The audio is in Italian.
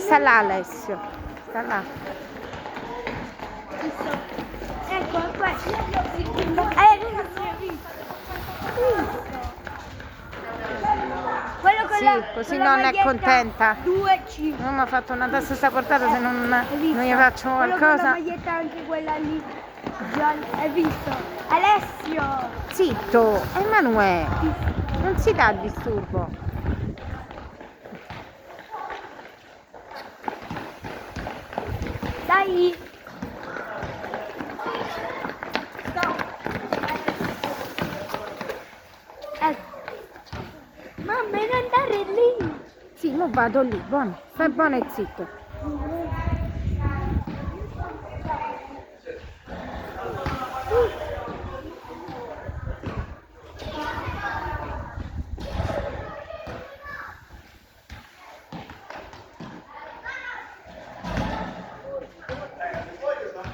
sta là Alessio, sta là. Ecco, questo. Quello con Sì, la, così con la nonna è maglietta contenta. 2-5. Non mi ha fatto una testa sta portata se non gli faccio Quello con la qualcosa. maglietta anche quella lì. Hai visto? Alessio! Zitto, Emanuele, non si dà disturbo. Dai! Mamma, non andare lì! Sì, mo vado lì, buono, stai buono e zitto.